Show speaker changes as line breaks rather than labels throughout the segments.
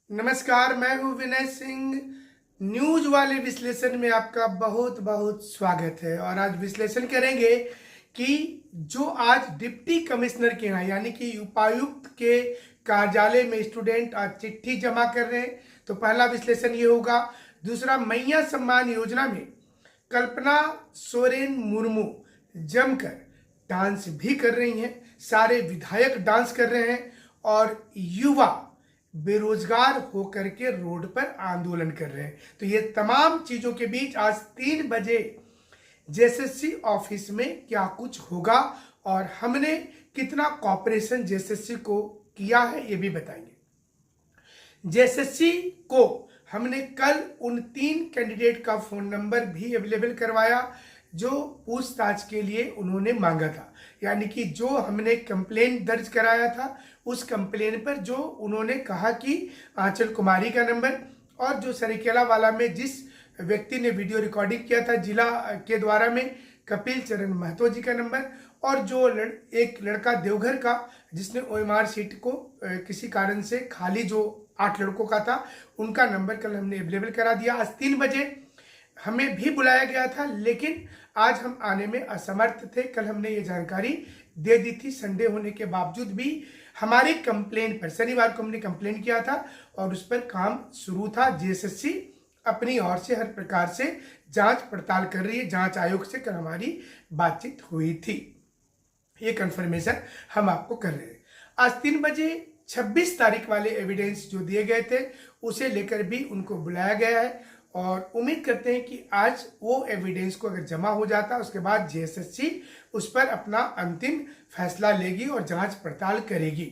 नमस्कार, मैं हूं विनय सिंह। न्यूज वाले विश्लेषण में आपका बहुत बहुत स्वागत है। और आज विश्लेषण करेंगे कि जो आज डिप्टी कमिश्नर के यहाँ यानी कि उपायुक्त के कार्यालय में स्टूडेंट आज चिट्ठी जमा कर रहे हैं, तो पहला विश्लेषण ये होगा। दूसरा, मैया सम्मान योजना में कल्पना सोरेन मुर्मू जमकर डांस भी कर रही हैं, सारे विधायक डांस कर रहे हैं और युवा बेरोजगार होकर के रोड पर आंदोलन कर रहे हैं। तो ये तमाम चीजों के बीच आज 3 बजे जेएसएससी ऑफिस में क्या कुछ होगा और हमने कितना कॉपरेशन जेएसएससी को किया है ये भी बताएंगे। जेएसएससी को हमने कल उन 3 कैंडिडेट का फोन नंबर भी अवेलेबल करवाया जो पूछताछ के लिए उन्होंने मांगा था, यानी कि जो हमने कंप्लेन दर्ज कराया था उस कंप्लेन पर जो उन्होंने कहा कि आंचल कुमारी का नंबर और जो सरिकेला वाला में जिस व्यक्ति ने वीडियो रिकॉर्डिंग किया था जिला के द्वारा में कपिल चरण महतो जी का नंबर और जो एक लड़का देवघर का जिसने ओएमआर सीट को किसी कारण से खाली जो 8 लड़कों का था उनका नंबर कल हमने अवेलेबल करा दिया। आज 3 बजे हमें भी बुलाया गया था लेकिन आज हम आने में असमर्थ थे। कल हमने ये जानकारी दे दी थी, संडे होने के बावजूद भी हमारी कंप्लेन पर शनिवार को हमने कंप्लेन किया था और उस पर काम शुरू था। जेएसएससी अपनी ओर से हर प्रकार से जांच पड़ताल कर रही है। जांच आयोग से कल हमारी बातचीत हुई थी, ये कंफर्मेशन हम आपको कर रहे हैं। आज 3 बजे 26 तारीख वाले एविडेंस जो दिए गए थे उसे लेकर भी उनको बुलाया गया है और उम्मीद करते हैं कि आज वो एविडेंस को अगर जमा हो जाता उसके बाद जेएसएससी उस पर अपना अंतिम फैसला लेगी और जांच पड़ताल करेगी।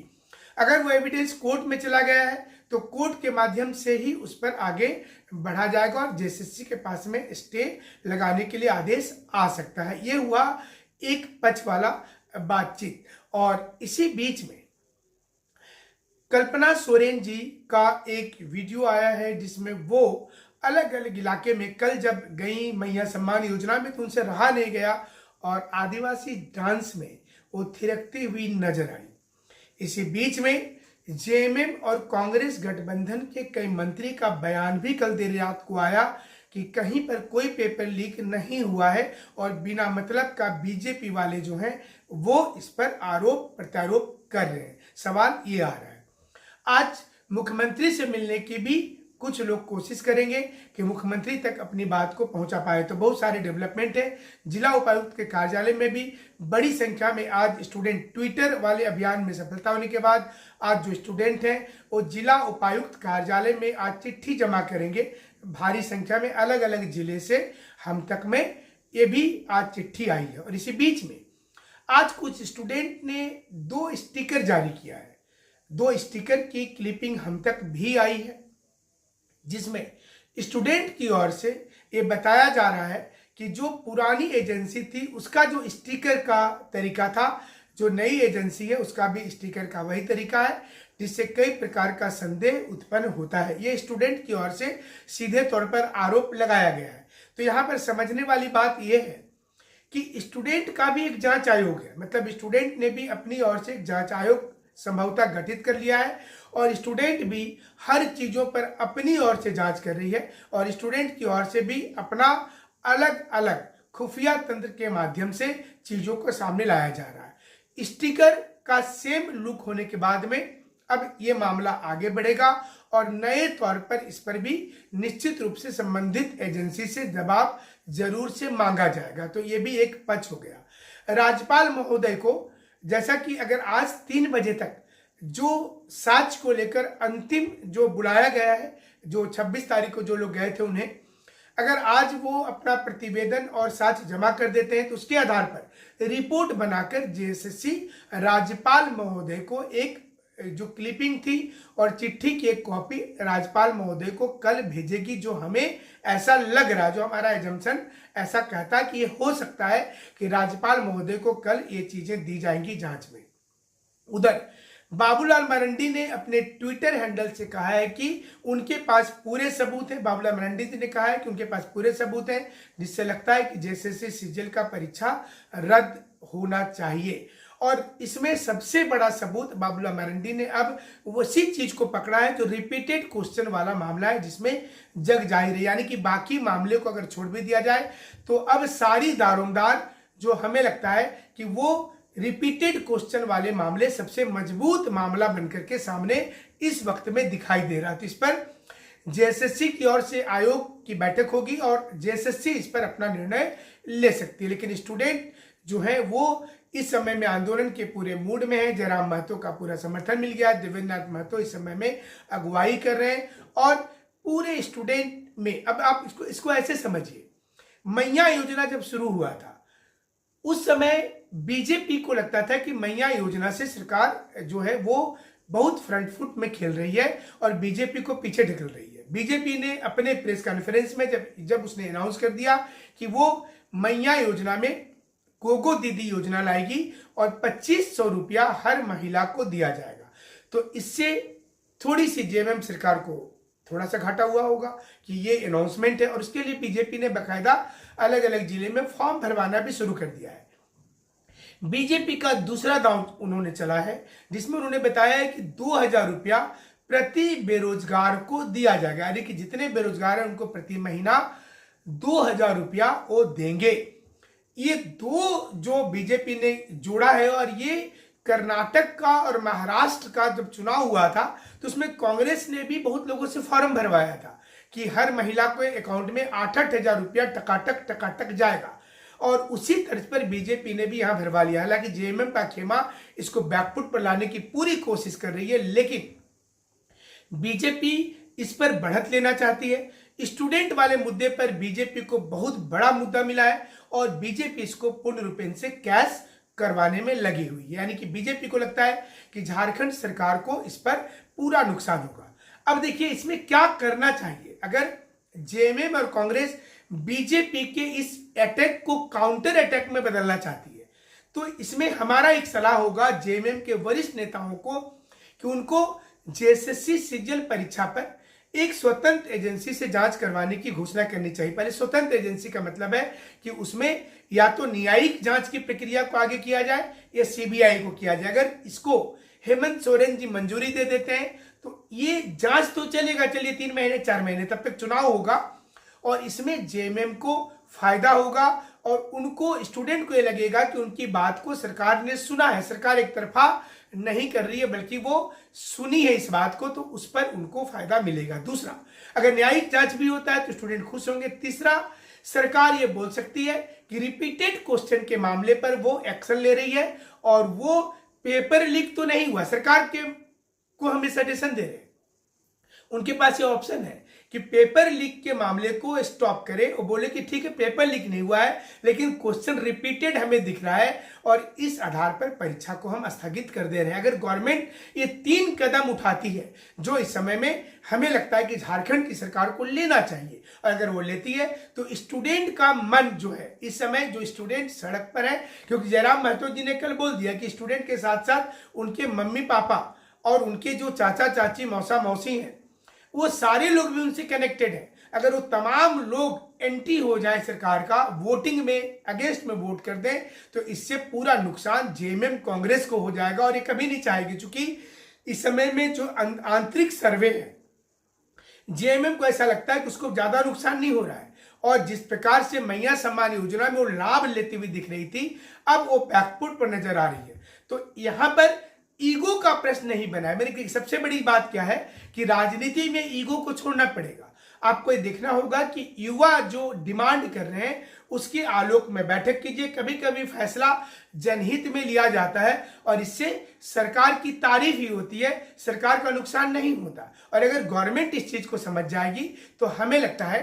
अगर वो एविडेंस कोर्ट में चला गया है तो कोर्ट के माध्यम से ही उस पर आगे बढ़ा जाएगा और जेएसएससी के पास में स्टे लगाने के लिए आदेश आ सकता है। ये हुआ एक पक्ष वाला बातचीत। और इसी बीच में कल्पना सोरेन जी का एक वीडियो आया है जिसमें वो अलग अलग इलाके में कल जब गई मैया सम्मान योजना में तो उनसे रहा नहीं गया और आदिवासी डांस में वो थिरकती हुई नजर आई। इसी बीच में जेएमएम और कांग्रेस गठबंधन के कई मंत्री का बयान भी कल देर रात को आया कि कहीं पर कोई पेपर लीक नहीं हुआ है और बिना मतलब का बीजेपी वाले जो हैं वो इस पर आरोप प्रत्यारोप कर रहे हैं। सवाल ये आ रहा है, आज मुख्यमंत्री से मिलने की भी कुछ लोग कोशिश करेंगे कि मुख्यमंत्री तक अपनी बात को पहुंचा पाए। तो बहुत सारे डेवलपमेंट है। जिला उपायुक्त के कार्यालय में भी बड़ी संख्या में आज स्टूडेंट ट्विटर वाले अभियान में सफलता होने के बाद आज जो स्टूडेंट हैं वो जिला उपायुक्त कार्यालय में आज चिट्ठी जमा करेंगे। भारी संख्या में अलग अलग जिले से हम तक में ये भी आज चिट्ठी आई है। और इसी बीच में आज कुछ स्टूडेंट ने 2 स्टिकर जारी किया है। 2 स्टिकर की क्लिपिंग हम तक भी आई है जिसमें स्टूडेंट की ओर से ये बताया जा रहा है कि जो पुरानी एजेंसी थी उसका जो स्टिकर का तरीका था, जो नई एजेंसी है उसका भी स्टिकर का वही तरीका है, जिससे कई प्रकार का संदेह उत्पन्न होता है। ये स्टूडेंट की ओर से सीधे तौर पर आरोप लगाया गया है। तो यहाँ पर समझने वाली बात यह है कि स्टूडेंट का भी एक जांच आयोग है, मतलब स्टूडेंट ने भी अपनी ओर से एक जांच आयोग संभवतः गठित कर लिया है और स्टूडेंट भी हर चीजों पर अपनी ओर से जांच कर रही है और स्टूडेंट की ओर से भी अपना अलग अलग खुफिया तंत्र के माध्यम से चीजों को सामने लाया जा रहा है। स्टिकर का सेम लुक होने के बाद में अब ये मामला आगे बढ़ेगा और नए तौर पर इस पर भी निश्चित रूप से संबंधित एजेंसी से दबाव जरूर से मांगा जाएगा। तो ये भी एक पक्ष हो गया। राज्यपाल महोदय को जैसा कि अगर आज 3 बजे तक जो साक्ष्य को लेकर अंतिम जो बुलाया गया है, जो 26 तारीख को जो लोग गए थे उन्हें अगर आज वो अपना प्रतिवेदन और साक्ष्य जमा कर देते हैं तो उसके आधार पर रिपोर्ट बनाकर जेएसएससी राज्यपाल महोदय को एक जो क्लिपिंग थी और चिट्ठी की एक कॉपी राज्यपाल महोदय को कल भेजेगी। जो हमें ऐसा लग रहा है, जो हमारा एजम्पशन ऐसा कहता है कि ये हो सकता है कि राज्यपाल महोदय को कल ये चीजें दी जाएंगी जांच में। उधर बाबूलाल मरांडी ने अपने ट्विटर हैंडल से कहा है कि उनके पास पूरे सबूत है। बाबूलाल मरांडी जी ने कहा है कि उनके पास पूरे सबूत हैं जिससे लगता है कि जेएसएससी सीजीएल का परीक्षा रद्द होना चाहिए। और इसमें सबसे बड़ा सबूत बाबूलाल मरांडी ने अब उसी चीज को पकड़ा है जो रिपीटेड क्वेश्चन वाला मामला है, जिसमें जग जाहिर है, यानी कि बाकी मामले को अगर छोड़ भी दिया जाए तो अब सारी दारोमदार जो हमें लगता है कि वो रिपीटेड क्वेश्चन वाले मामले सबसे मजबूत मामला बनकर के सामने इस वक्त में दिखाई दे रहा है। तो इस पर जेएसएससी की ओर से आयोग की बैठक होगी और जेएसएससी इस पर अपना निर्णय ले सकती है, लेकिन स्टूडेंट जो है वो इस समय में आंदोलन के पूरे मूड में है। जयराम महतो का पूरा समर्थन मिल गया, देवेंद्र नाथ महतो इस समय में अगुवाई कर रहे हैं और पूरे स्टूडेंट में अब आप इसको ऐसे समझिए, मैया योजना जब शुरू हुआ था उस समय बीजेपी को लगता था कि मैया योजना से सरकार जो है वो बहुत फ्रंट फुट में खेल रही है और बीजेपी को पीछे ढकेल रही है। बीजेपी ने अपने प्रेस कॉन्फ्रेंस में जब उसने अनाउंस कर दिया कि वो मैया योजना में गोगो दीदी योजना लाएगी और 2500 रुपया हर महिला को दिया जाएगा, तो इससे थोड़ी सी जेएमएम सरकार को थोड़ा सा घाटा हुआ होगा कि ये अनाउंसमेंट है, और उसके लिए बीजेपी ने बाकायदा अलग अलग जिले में फॉर्म भरवाना भी शुरू कर दिया है। बीजेपी का दूसरा दांव उन्होंने चला है जिसमें उन्होंने बताया है कि 2000 रुपया प्रति बेरोजगार को दिया जाएगा, यानी कि जितने बेरोजगार हैं उनको प्रति महीना 2000 रुपया वो देंगे। ये दो जो बीजेपी ने जोड़ा है, और ये कर्नाटक का और महाराष्ट्र का जब चुनाव हुआ था तो उसमें कांग्रेस ने भी बहुत लोगों से फॉर्म भरवाया था कि हर महिला को अकाउंट में 8-8 हजार रुपया टकाटक जाएगा, और उसी तर्ज पर बीजेपी ने भी यहां भरवा लिया। हालांकि जेएमएम का खेमा इसको बैकफुट पर लाने की पूरी कोशिश कर रही है, लेकिन बीजेपी इस पर बढ़त लेना चाहती है। स्टूडेंट वाले मुद्दे पर बीजेपी को बहुत बड़ा मुद्दा मिला है और बीजेपी इसको पूर्ण रूपेण से कैश करवाने में लगी हुई है, यानी कि बीजेपी को लगता है कि झारखंड सरकार को इस पर पूरा नुकसान होगा। अब देखिए इसमें क्या करना चाहिए। अगर जेएमएम और कांग्रेस बीजेपी के इस अटैक को काउंटर अटैक में बदलना चाहती है तो इसमें हमारा एक सलाह होगा जेएमएम के वरिष्ठ नेताओं को कि उनको जेएसएससी सीजीएल परीक्षा पर एक स्वतंत्र एजेंसी से जांच करवाने की घोषणा करनी चाहिए। पहले स्वतंत्र एजेंसी का मतलब है कि उसमें या तो न्यायिक जांच की प्रक्रिया को आगे किया जाए या सीबीआई को किया जाए। अगर इसको हेमंत सोरेन जी मंजूरी दे देते हैं तो ये जांच तो चलेगा, चलिए 3 महीने 4 महीने, तब तक चुनाव होगा और इसमें जेएमएम को फायदा होगा और उनको स्टूडेंट को ये लगेगा कि उनकी बात को सरकार ने सुना है, सरकार एक तरफा नहीं कर रही है बल्कि वो सुनी है इस बात को, तो उस पर उनको फायदा मिलेगा। दूसरा, अगर न्यायिक जांच भी होता है तो स्टूडेंट खुश होंगे। तीसरा, सरकार ये बोल सकती है कि रिपीटेड क्वेश्चन के मामले पर वो एक्शन ले रही है और वो पेपर लीक तो नहीं हुआ, सरकार को हमें सजेशन दे रहे हैं, उनके पास ये ऑप्शन है कि पेपर लीक के मामले को स्टॉप करे और बोले कि ठीक है पेपर लीक नहीं हुआ है लेकिन क्वेश्चन रिपीटेड हमें दिख रहा है और इस आधार पर परीक्षा को हम स्थगित कर दे रहे हैं। अगर गवर्नमेंट ये 3 कदम उठाती है जो इस समय में हमें लगता है कि झारखंड की सरकार को लेना चाहिए, और अगर वो लेती है तो स्टूडेंट का मन जो है इस समय जो स्टूडेंट सड़क पर है, क्योंकि जयराम महतो जी ने कल बोल दिया कि स्टूडेंट के साथ साथ उनके मम्मी पापा और उनके जो चाचा चाची मौसा मौसी हैं वो सारे लोग भी उनसे कनेक्टेड हैं। अगर वो तमाम लोग एंटी हो जाए सरकार का, वोटिंग में अगेंस्ट में वोट कर दें तो इससे पूरा नुकसान जेएमएम कांग्रेस को हो जाएगा और ये कभी नहीं चाहेगी, क्योंकि इस समय में जो आंतरिक सर्वे है जेएमएम को ऐसा लगता है कि उसको ज्यादा नुकसान नहीं हो रहा है, और जिस प्रकार से मैया सम्मान योजना में वो लाभ लेती हुई दिख रही थी अब वो बैकफुट पर नजर आ रही है। तो यहां पर ईगो का प्रश्न नहीं बना है। मेरी सबसे बड़ी बात क्या है कि राजनीति में ईगो को छोड़ना पड़ेगा। आपको ये देखना होगा कि युवा जो डिमांड कर रहे हैं उसके आलोक में बैठक कीजिए। कभी कभी फैसला जनहित में लिया जाता है और इससे सरकार की तारीफ ही होती है, सरकार का नुकसान नहीं होता। और अगर गवर्नमेंट इस चीज को समझ जाएगी तो हमें लगता है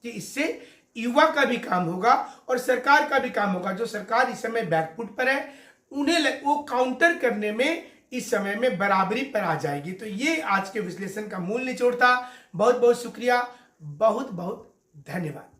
कि इससे युवा का भी काम होगा और सरकार का भी काम होगा। जो सरकार इस समय बैकफुट पर है उन्हें वो काउंटर करने में इस समय में बराबरी पर आ जाएगी। तो ये आज के विश्लेषण का मूल निचोड़ था। बहुत बहुत शुक्रिया, बहुत बहुत धन्यवाद।